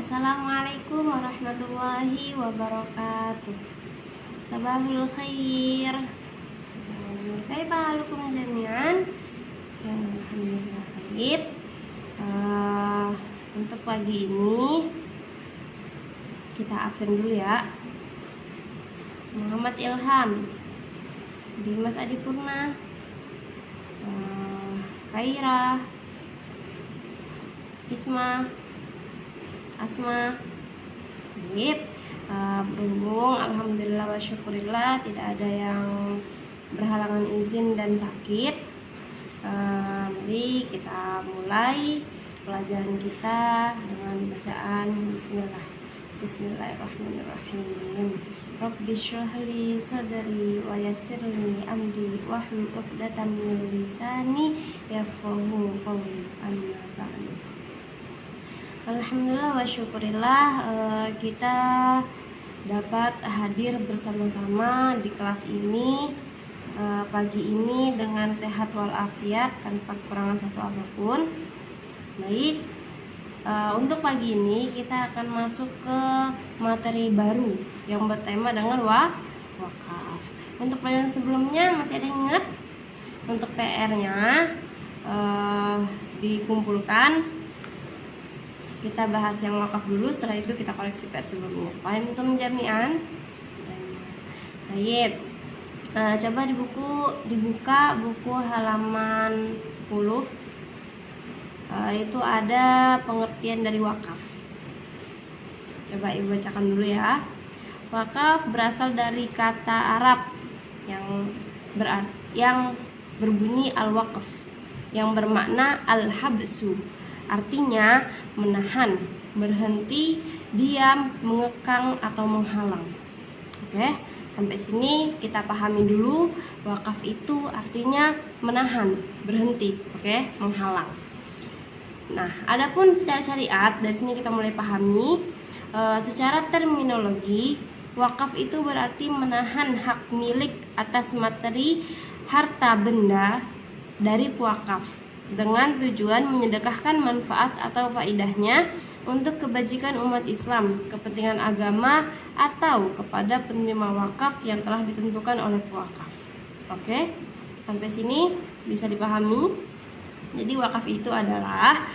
Assalamualaikum warahmatullahi wabarakatuh. Sabahul khair. Kaifa halukum jami'an? Alhamdulillah khair. Untuk pagi ini kita absen dulu ya. Muhammad Ilham, Dimas Adipurna, Kaira, Isma, Asma. Berhubung alhamdulillah wa syukurillah tidak ada yang berhalangan izin dan sakit, mari kita mulai pelajaran kita dengan bacaan Bismillahirrahmanirrahim. Rabbi shrah li sadri wa yassir li amri wahlul 'uqdatam min lisani yafqahu qawli. Amma ba'du. Alhamdulillah wa syukurillah, kita dapat hadir bersama-sama di kelas ini pagi ini dengan sehat walafiat tanpa kekurangan satu apapun. Baik, untuk pagi ini kita akan masuk ke materi baru yang bertema dengan wakaf. Untuk pelajaran sebelumnya masih ada yang ingat? Untuk PR-nya dikumpulkan. Kita bahas yang wakaf dulu, setelah itu kita koreksi PR sebelumnya. Paham antum jami'an? Baik. Coba dibuka buku halaman 10. Itu ada pengertian dari wakaf. Coba ibu bacakan dulu ya. Wakaf berasal dari kata Arab yang berbunyi al-waqf, yang bermakna al-habsu. Artinya menahan, berhenti, diam, mengekang atau menghalang. Oke, sampai sini kita pahami dulu. Wakaf itu artinya menahan, berhenti, oke, menghalang. Nah, adapun secara syariat, dari sini kita mulai pahami. Secara terminologi, wakaf itu berarti menahan hak milik atas materi harta benda dari pewakaf dengan tujuan menyedekahkan manfaat atau faidahnya untuk kebajikan umat Islam, kepentingan agama, atau kepada penerima wakaf yang telah ditentukan oleh pewakaf. Oke, sampai sini bisa dipahami. Jadi wakaf itu adalah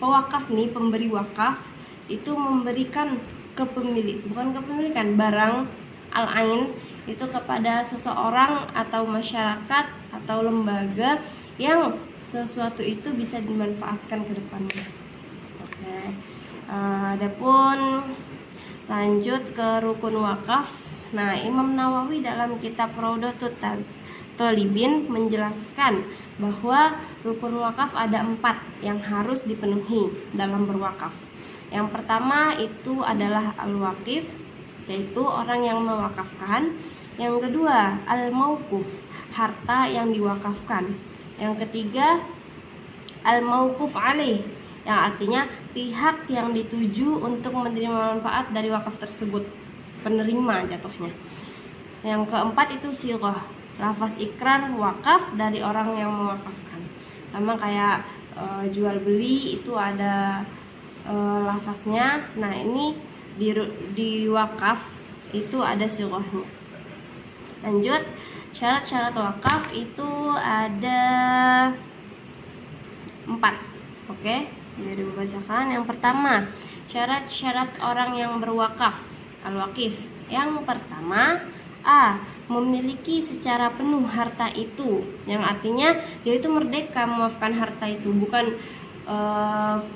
pewakaf nih, pemberi wakaf itu memberikan kepemilikan barang al-ain itu kepada seseorang atau masyarakat atau lembaga yang sesuatu itu bisa dimanfaatkan ke depannya. Oke. Adapun lanjut ke rukun wakaf. Nah, Imam Nawawi dalam kitab Raudhatut Thalibin menjelaskan bahwa rukun wakaf ada 4 yang harus dipenuhi dalam berwakaf. Yang pertama itu adalah al-waqif, yaitu orang yang mewakafkan. Yang kedua, al-mauquf, harta yang diwakafkan. Yang ketiga, al-mauquf alaih, yang artinya pihak yang dituju untuk menerima manfaat dari wakaf tersebut, penerima jatuhnya. Yang keempat itu sighah, lafaz ikrar wakaf dari orang yang mewakafkan. Sama kayak jual beli itu ada lafaznya. Nah, ini di wakaf itu ada sighahnya. Lanjut, syarat-syarat wakaf itu ada 4. Oke, jadi dibacakan. Yang pertama, syarat-syarat orang yang berwakaf, al-waqif. Yang pertama, A, memiliki secara penuh harta itu, yang artinya dia itu merdeka mewakafkan harta itu. Bukan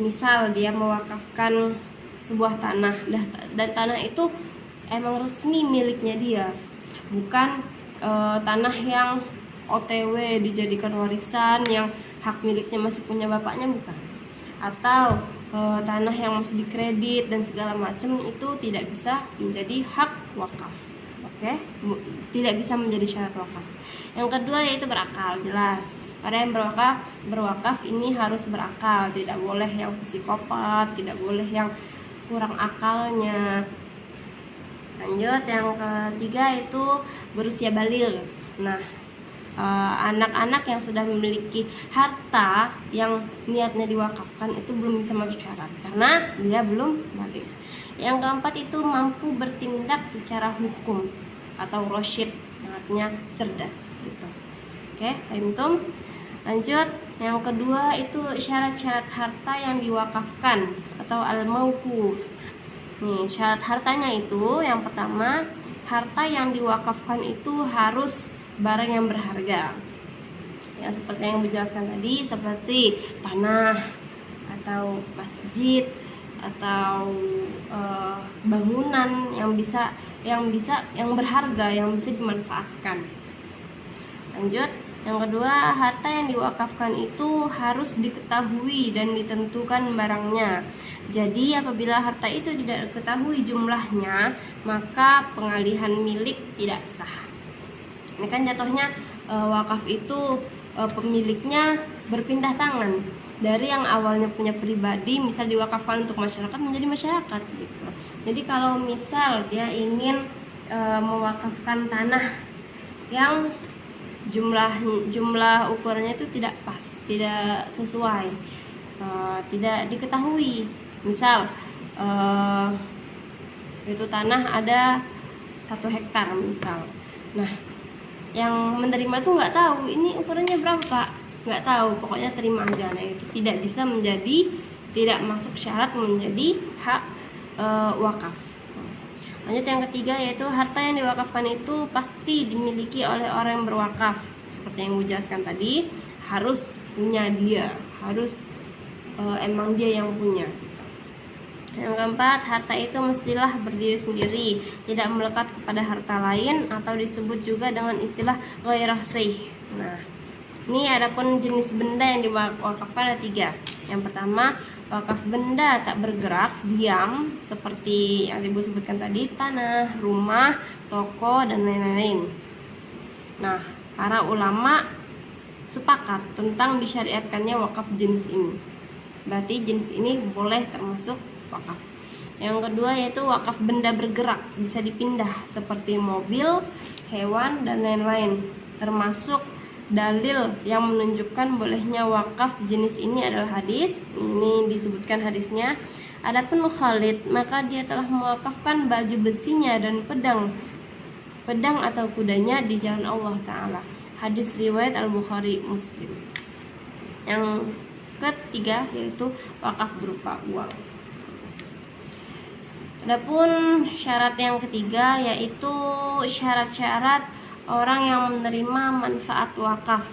misal dia mewakafkan sebuah tanah, dan tanah itu emang resmi miliknya dia, bukan tanah yang OTW dijadikan warisan yang hak miliknya masih punya bapaknya, bukan. Atau tanah yang masih dikredit dan segala macam, itu tidak bisa menjadi hak wakaf. Oke, tidak bisa menjadi syarat wakaf. Yang kedua yaitu berakal, jelas. Pada yang berwakaf ini harus berakal, tidak boleh yang psikopat, tidak boleh yang kurang akalnya. Lanjut, yang ketiga itu berusia baligh. Nah, anak-anak yang sudah memiliki harta yang niatnya diwakafkan itu belum bisa masuk syarat karena dia belum baligh. Yang keempat itu mampu bertindak secara hukum atau rasyid, artinya cerdas gitu. Oke, paham? Lanjut, yang kedua itu syarat-syarat harta yang diwakafkan atau al-mauquf. Nih, syarat hartanya itu yang pertama, harta yang diwakafkan itu harus barang yang berharga. Ya, seperti yang dijelaskan tadi, seperti tanah atau masjid atau bangunan yang berharga yang bisa dimanfaatkan. Lanjut, yang kedua, harta yang diwakafkan itu harus diketahui dan ditentukan barangnya. Jadi apabila harta itu tidak diketahui jumlahnya, maka pengalihan milik tidak sah. Ini kan jatuhnya wakaf itu pemiliknya berpindah tangan dari yang awalnya punya pribadi, misal diwakafkan untuk masyarakat menjadi masyarakat gitu. Jadi kalau misal dia ingin mewakafkan tanah yang jumlah ukurannya itu tidak pas, tidak sesuai, tidak diketahui. Misal itu tanah ada 1 hektar misal. Nah, yang menerima tuh nggak tahu ini ukurannya berapa, nggak tahu, pokoknya terima aja. Nah, itu tidak masuk syarat menjadi hak wakaf. Lanjut, yang ketiga yaitu harta yang diwakafkan itu pasti dimiliki oleh orang yang berwakaf. Seperti yang dijelaskan tadi, harus punya dia, harus emang dia yang punya. Yang keempat, harta itu mestilah berdiri sendiri, tidak melekat kepada harta lain atau disebut juga dengan istilah ghairah sahih. Nah, ini adapun jenis benda yang diwakafkan ada 3. Yang pertama, wakaf benda tak bergerak, diam, seperti yang Ibu sebutkan tadi, tanah, rumah, toko, dan lain-lain. Nah, para ulama sepakat tentang disyariatkannya wakaf jenis ini. Berarti jenis ini boleh termasuk wakaf. Yang kedua yaitu wakaf benda bergerak, bisa dipindah seperti mobil, hewan, dan lain-lain. Termasuk dalil yang menunjukkan bolehnya wakaf jenis ini adalah hadis. Ini disebutkan hadisnya. Adapun Khalid, maka dia telah mewakafkan baju besinya dan pedang atau kudanya di jalan Allah Ta'ala. Hadis riwayat Al-Bukhari, Muslim. Yang ketiga yaitu wakaf berupa uang. Adapun syarat yang ketiga yaitu syarat-syarat orang yang menerima manfaat wakaf.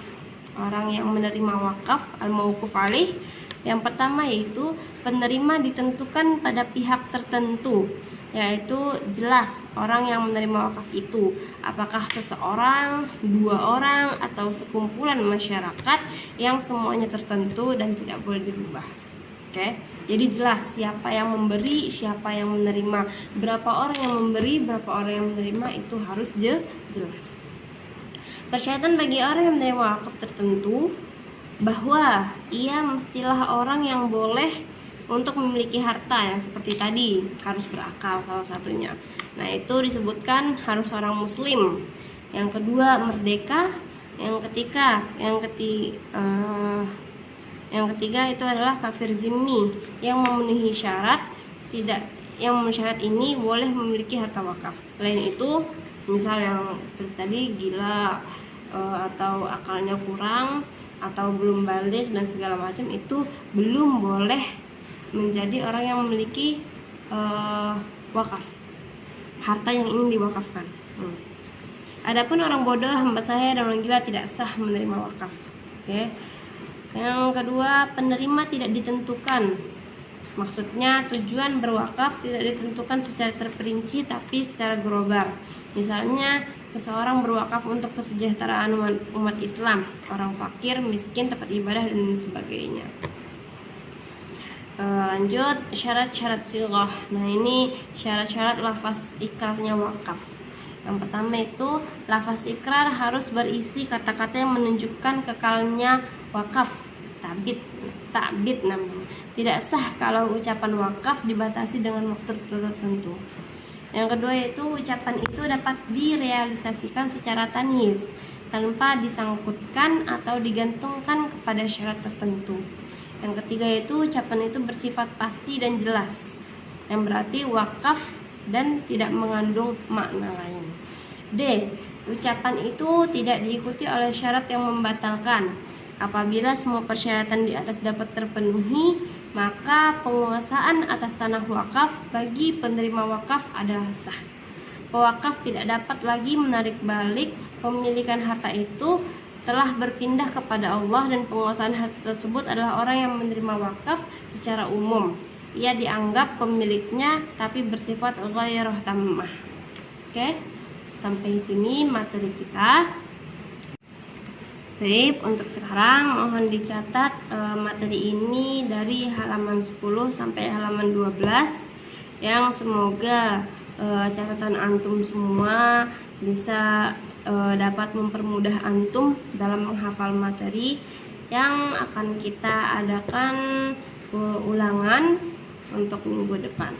Orang yang menerima wakaf al-mauquf alaih, yang pertama yaitu penerima ditentukan pada pihak tertentu, yaitu jelas orang yang menerima wakaf itu apakah seseorang, 2 orang, atau sekumpulan masyarakat yang semuanya tertentu dan tidak boleh dirubah. Oke, jadi jelas siapa yang memberi, siapa yang menerima, berapa orang yang memberi, berapa orang yang menerima, itu harus jelas. Persyaratan bagi orang yang menerima wakaf tertentu bahwa ia mestilah orang yang boleh untuk memiliki harta, yang seperti tadi harus berakal salah satunya. Nah, itu disebutkan harus orang muslim. Yang kedua merdeka. Yang ketiga itu adalah kafir zimmi yang memenuhi syarat. Yang memenuhi syarat ini boleh memiliki harta wakaf. Selain itu, misal yang seperti tadi gila, atau akalnya kurang, atau belum baligh dan segala macam, itu belum boleh menjadi orang yang memiliki wakaf, harta yang ingin diwakafkan. Adapun orang bodoh, hamba sahaya, dan orang gila tidak sah menerima wakaf. Oke. Yang kedua, penerima tidak ditentukan. Maksudnya tujuan berwakaf tidak ditentukan secara terperinci tapi secara global. Misalnya seseorang berwakaf untuk kesejahteraan umat Islam, orang fakir, miskin, tempat ibadah, dan sebagainya. Lanjut, syarat-syarat sighah. Nah, ini syarat-syarat lafaz ikrarnya wakaf. Yang pertama itu lafaz ikrar harus berisi kata-kata yang menunjukkan kekalnya wakaf, ta'bid namanya. Tidak sah kalau ucapan wakaf dibatasi dengan waktu tertentu. Yang kedua yaitu ucapan itu dapat direalisasikan secara tanis. tanpa disangkutkan atau digantungkan kepada syarat tertentu. Yang ketiga yaitu ucapan itu bersifat pasti dan jelas, yang berarti wakaf dan tidak mengandung makna lain. D. Ucapan itu tidak diikuti oleh syarat yang membatalkan. Apabila semua persyaratan di atas dapat terpenuhi, maka penguasaan atas tanah wakaf bagi penerima wakaf adalah sah. Pewakaf tidak dapat lagi menarik balik pemilikan harta itu, telah berpindah kepada Allah, dan penguasaan harta tersebut adalah orang yang menerima wakaf secara umum. Ia dianggap pemiliknya tapi bersifat ghairah tammah. Oke, sampai sini materi kita. Baik, untuk sekarang mohon dicatat materi ini dari halaman 10 sampai halaman 12, yang semoga catatan antum semua bisa dapat mempermudah antum dalam menghafal materi yang akan kita adakan ulangan untuk minggu depan.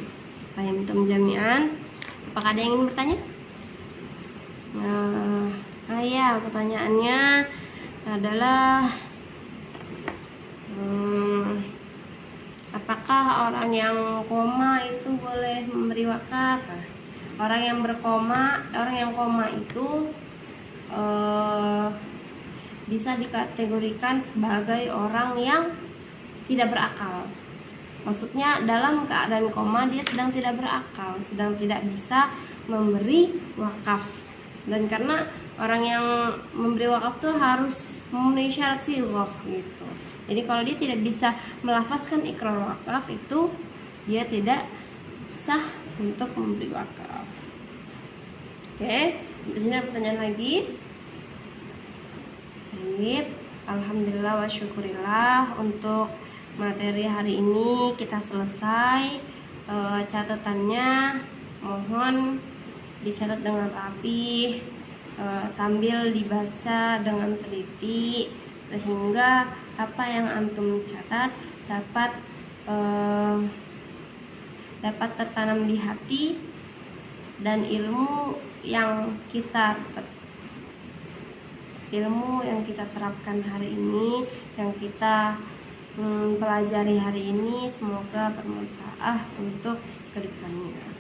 Paham antum jami'an? Apakah ada yang ingin bertanya? Ya, pertanyaannya adalah apakah orang yang koma itu boleh memberi wakaf? Orang yang koma itu bisa dikategorikan sebagai orang yang tidak berakal. Maksudnya dalam keadaan koma dia sedang tidak berakal, sedang tidak bisa memberi wakaf. Dan karena orang yang memberi wakaf tuh harus memenuhi syarat sighah gitu. Jadi kalau dia tidak bisa melafazkan ikrar wakaf, itu dia tidak sah untuk memberi wakaf. Oke, di sini ada pertanyaan lagi. Baik, alhamdulillah wa syukurillah, untuk materi hari ini kita selesai. Catatannya mohon dicatat dengan rapi, sambil dibaca dengan teliti, sehingga apa yang antum catat dapat tertanam di hati, dan ilmu yang kita terapkan hari ini, yang kita pelajari hari ini, semoga bermanfaat untuk kedepannya.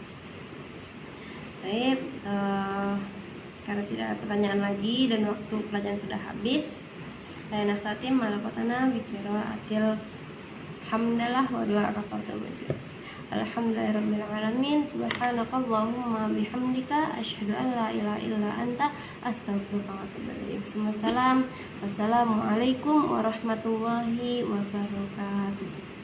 Baik, karena tidak ada pertanyaan lagi dan waktu pelajaran sudah habis, saya naftatim malakotana biqiraatil hamdalah wa du'a kafatul majlis. Alhamdulillahirabbil alamin, subhanakallahumma bihamdika asyhadu an la ilaha illa anta astaghfiruka wa atubu ilaik. Wassalamualaikum warahmatullahi wabarakatuh.